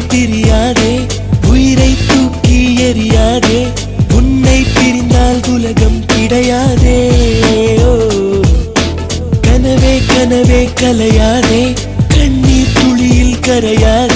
திரியாதே, உயிரை தூக்கி எறியாதே, உன்னை பிரிந்தால் உலகம் கிடையாதே. கனவே கனவே கலையாதே, கண்ணீர் துளியில் கரையாதே.